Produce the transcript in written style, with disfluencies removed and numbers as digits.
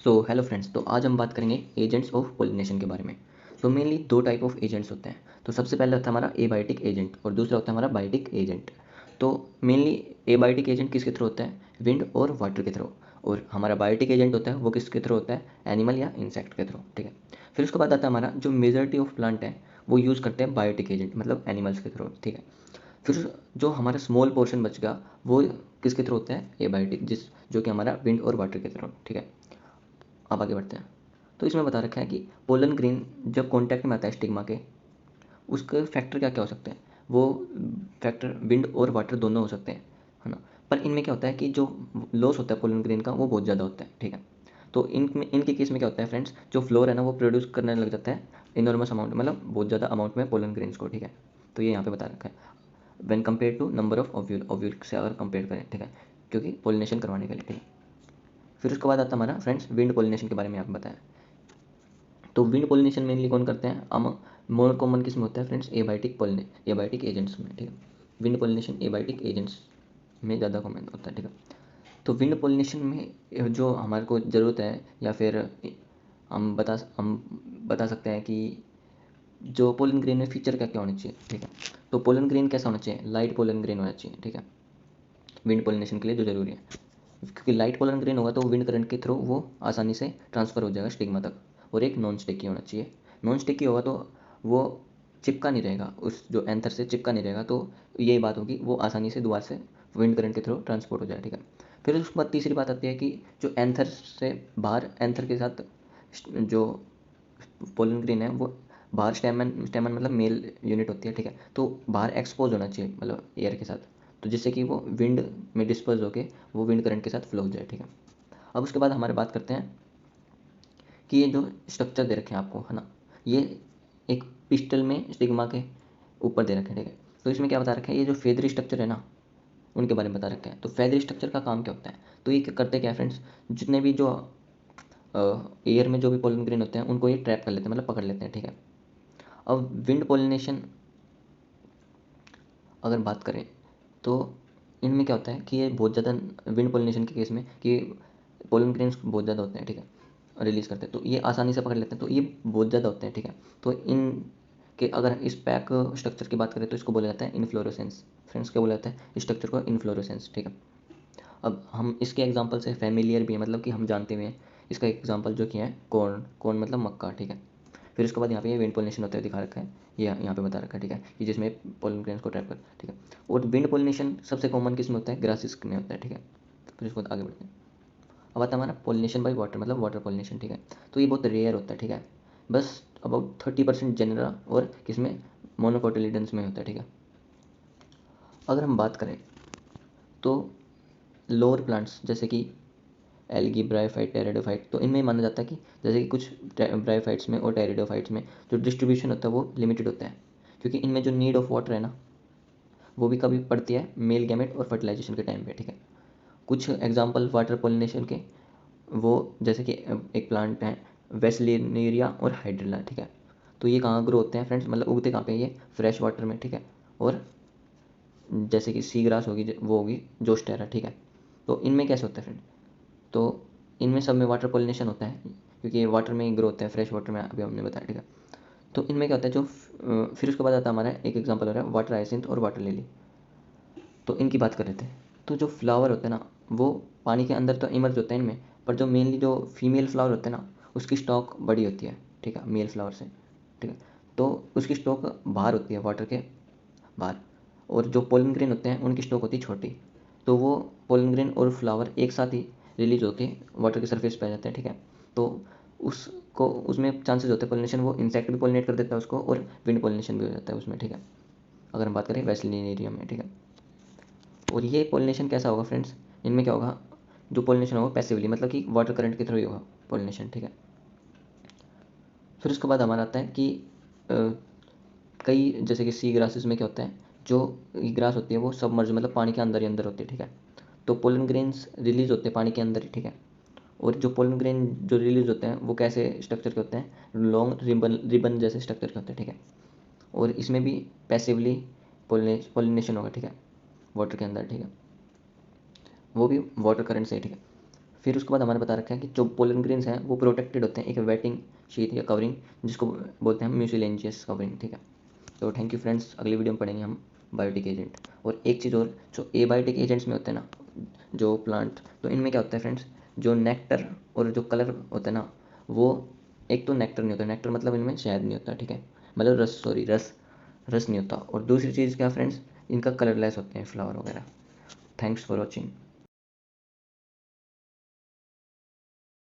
Hello friends, तो आज हम बात करेंगे एजेंट्स ऑफ पोलिनेशन के बारे में। तो मेनली दो टाइप ऑफ एजेंट्स होते हैं। तो सबसे पहले होता है हमारा एबायोटिक एजेंट और दूसरा होता है हमारा बायोटिक एजेंट। तो मेनली एबायोटिक एजेंट किसके थ्रू होता है? विंड और वाटर के थ्रू। और हमारा बायोटिक एजेंट होता है वो किसके थ्रू होता है? एनिमल या इंसेक्ट के थ्रू। ठीक है। फिर उसके बाद आता है हमारा जो मेजॉरिटी ऑफ प्लांट है वो यूज़ करते हैं बायोटिक एजेंट, मतलब एनिमल्स के थ्रू। ठीक है। फिर जो हमारा स्मॉल पोर्शन बच गया वो किसके थ्रू होता है? एबायोटिक, जो कि हमारा विंड और वाटर के थ्रू। ठीक है। अब आगे बढ़ते हैं। तो इसमें बता रखा है कि पोलन ग्रेन जब कांटेक्ट में आता है स्टिग्मा के, उसके फैक्टर क्या क्या हो सकते हैं? वो फैक्टर विंड और वाटर दोनों हो सकते हैं, है ना। पर इनमें क्या होता है कि जो लॉस होता है पोलन ग्रेन का वो बहुत ज़्यादा होता है। ठीक है। तो इनके केस में क्या होता है फ्रेंड्स, जो फ्लोर है ना वो प्रोड्यूस करने लग जाता है इनॉर्मस अमाउंट, मतलब बहुत ज़्यादा अमाउंट में पोलन ग्रेन्स को। ठीक है। तो ये यहाँ पे बता रखा है when compare to number of ovule, ovule से अगर कंपेयर करें। ठीक है। क्योंकि पोलिनेशन करवाने के लिए। ठीक है। फिर उसके बाद आता है हमारा फ्रेंड्स विंड पोलिनेशन के बारे में आपको बताया। तो विंड पोलिनेशन मेनली कौन करते हैं? मोर कॉमन किस में होता है फ्रेंड्स? एबायोटिक एजेंट्स में। ठीक है। विंड पोलिनेशन एबायोटिक एजेंट्स में ज़्यादा कॉमन होता है। ठीक है। तो विंड पोलिनेशन में जो हमारे को ज़रूरत है, या फिर हम बता सकते हैं कि जो पोलन ग्रेन में फीचर क्या क्या होने चाहिए। ठीक है। तो पोलन ग्रेन कैसा होना चाहिए? लाइट पोलन ग्रेन होना चाहिए। ठीक है। विंड पोलिनेशन के लिए जो ज़रूरी है, क्योंकि लाइट पोलन ग्रेन होगा तो विंड करंट के थ्रू वो आसानी से ट्रांसफ़र हो जाएगा स्टिग्मा तक। और एक नॉन स्टिकी होना चाहिए। नॉन स्टिकी होगा तो वो चिपका नहीं रहेगा, उस जो एंथर से चिपका नहीं रहेगा। तो यही बात होगी, वो आसानी से दोबारा से विंड करंट के थ्रू ट्रांसपोर्ट हो जाए। ठीक है। फिर उसके बाद तीसरी बात आती है कि जो एंथर से बाहर, एंथर के साथ जो पोलन ग्रेन है वो बाहर, स्टेमन स्टेमन मतलब मेल यूनिट होती है। ठीक है। तो बाहर एक्सपोज होना चाहिए, मतलब एयर के साथ, तो जिससे कि वो विंड में डिस्पर्स होके वो विंड करंट के साथ फ्लो हो जाए। ठीक है। अब उसके बाद हमारे बात करते हैं कि ये जो स्ट्रक्चर दे रखे हैं आपको, है ना, ये एक पिस्टल में स्टिग्मा के ऊपर दे रखे हैं। ठीक है। तो इसमें क्या बता रखा है? ये जो फेदरी स्ट्रक्चर है ना, उनके बारे में बता रखा है। तो फेदरी स्ट्रक्चर का काम क्या होता है? तो ये करते क्या है फ्रेंड्स, जितने भी जो एयर में जो भी पोलन ग्रेन होते हैं उनको ये ट्रैप कर लेते हैं, मतलब पकड़ लेते हैं। ठीक है। अब विंड पोलिनेशन अगर बात करें तो इनमें क्या होता है कि ये बहुत ज़्यादा, विंड पोलिनेशन के केस में, कि पोलन ग्रेन्स बहुत ज़्यादा होते हैं। ठीक है। रिलीज़ करते हैं तो ये आसानी से पकड़ लेते हैं, तो ये बहुत ज़्यादा होते हैं। ठीक है। तो इन के अगर इस पैक स्ट्रक्चर की बात करें तो इसको बोला जाता है इनफ्लोरेसेंस। फ्रेंड्स क्या बोला जाता है इस स्ट्रक्चर को? इनफ्लोरेसेंस। ठीक है। अब हम इसके एग्जांपल से फैमिलियर भी है, मतलब कि हम जानते हुए हैं। इसका एग्जांपल जो किया है कॉर्न, कॉर्न मतलब मक्का। ठीक है। फिर उसके बाद यहाँ पे ये विंड पोलिनेशन होते हुए दिखा रखा है, ये यहाँ पे बता रखा है। ठीक है। कि जिसमें पोलन ग्रेन्स को ट्रैप कर। ठीक है। और विंड पोलिनेशन सबसे कॉमन किस में होता है? ग्रासेस में होता है। ठीक है। फिर उसके बाद आगे बढ़ते हैं। अब आता है हमारा पोलिनेशन बाई वाटर, मतलब वाटर पोलिनेशन। ठीक है। तो ये बहुत रेयर होता है। ठीक है। बस अबाउट 30% जेनरा और किसमें? मोनोकोटिलिडन्स में होता है। ठीक है। अगर हम बात करें तो लोअर प्लांट्स जैसे कि एल्गी, ब्रायोफाइट, टेरिडोफाइट, तो इनमें माना जाता है कि जैसे कि कुछ ब्रायोफाइट्स में और टेरिडोफाइट्स में जो डिस्ट्रीब्यूशन होता है वो लिमिटेड होता है, क्योंकि इनमें जो नीड ऑफ वाटर है ना वो भी कभी पड़ती है मेल गैमेट और फर्टिलाइजेशन के टाइम पे। ठीक है। कुछ एग्जांपल वाटर पोलिनेशन के, वो जैसे कि एक प्लांट है वेस्लिनेरिया और हाइड्रिला। ठीक है। तो ये कहाँ ग्रो होते हैं फ्रेंड्स, मतलब उगते कहाँ पे? ये फ्रेश वाटर में। ठीक है। और जैसे कि सी ग्रास होगी, वो होगी जोस्टेरा। ठीक है। तो इनमें कैसे होता है फ्रेंड? तो इनमें सब में वाटर पोलिनेशन होता है, क्योंकि ये वाटर में ही ग्रो होता है, फ्रेश वाटर में, अभी हमने बताया। ठीक है। तो इनमें क्या होता है जो फिर उसके बाद आता है हमारा एक एग्जांपल हो रहा है वाटर हाइसिंथ और वाटर लिली। तो इनकी बात कर रहे थे। तो जो फ्लावर होते हैं ना वो पानी के अंदर तो इमर्ज होते हैं इनमें, पर जो मेनली जो फीमेल फ्लावर होते हैं ना उसकी स्टॉक बड़ी होती है। ठीक है। मेल फ्लावर से। ठीक है। तो उसकी स्टॉक बाहर होती है, वाटर के बाहर। और जो पोलन ग्रेन होते हैं उनकी स्टॉक होती है छोटी। तो वो पोलन ग्रेन और फ्लावर एक साथ ही रिलीज होके वाटर की सरफेस पे आ जाते हैं। ठीक है। तो उसको उसमें चांसेस होते हैं पोलिनेशन, वो इंसेक्ट भी पोलिनेट कर देता है उसको, और विंड पोलिनेशन भी हो जाता है उसमें। ठीक है। अगर हम बात करें वेस्लिनेरियम में। ठीक है। और ये पोलिनेशन कैसा होगा फ्रेंड्स? इनमें क्या होगा, जो पोलिनेशन होगा पैसिवली, मतलब कि वाटर करंट के थ्रू ही होगा पोलिनेशन। ठीक है। फिर उसके बाद हमारा आता है कि अ, कई जैसे कि सी ग्रासेस में क्या होता है, जो ग्रास होती है वो सबमर्ज, मतलब पानी के अंदर ही अंदर होती है। ठीक है। तो पोलन ग्रेन्स रिलीज होते हैं पानी के अंदर ही। ठीक है। और जो पोलन ग्रेन जो रिलीज होते हैं वो कैसे स्ट्रक्चर के होते हैं? लॉन्ग रिबन रिबन जैसे स्ट्रक्चर के होते हैं। ठीक है। और इसमें भी पैसिवली पोलिनेशन होगा। ठीक है। वाटर के अंदर। ठीक है। वो भी वाटर करंट से। ठीक है। फिर उसके बाद हमारे बता रखा है कि जो पोलन ग्रेन्स हैं वो प्रोटेक्टेड होते हैं एक वेटिंग शीट या कवरिंग, जिसको बोलते हैं म्यूसिलेंजियस कवरिंग, ठीक है। तो थैंक यू फ्रेंड्स, अगली वीडियो में पढ़ेंगे हम बायोटिक एजेंट। और एक चीज़ और, जो एबायोटिक एजेंट्स में होते हैं ना, जो प्लांट, तो इनमें क्या होता है फ्रेंड्स, जो नेक्टर और जो कलर होता है ना, वो एक तो नेक्टर नहीं होता, नेक्टर मतलब इनमें शहद नहीं होता, ठीक है, मतलब रस, सॉरी रस, रस नहीं होता। और दूसरी चीज़ क्या फ्रेंड्स, इनका कलरलेस होते हैं फ्लावर वगैरह। Thanks for watching.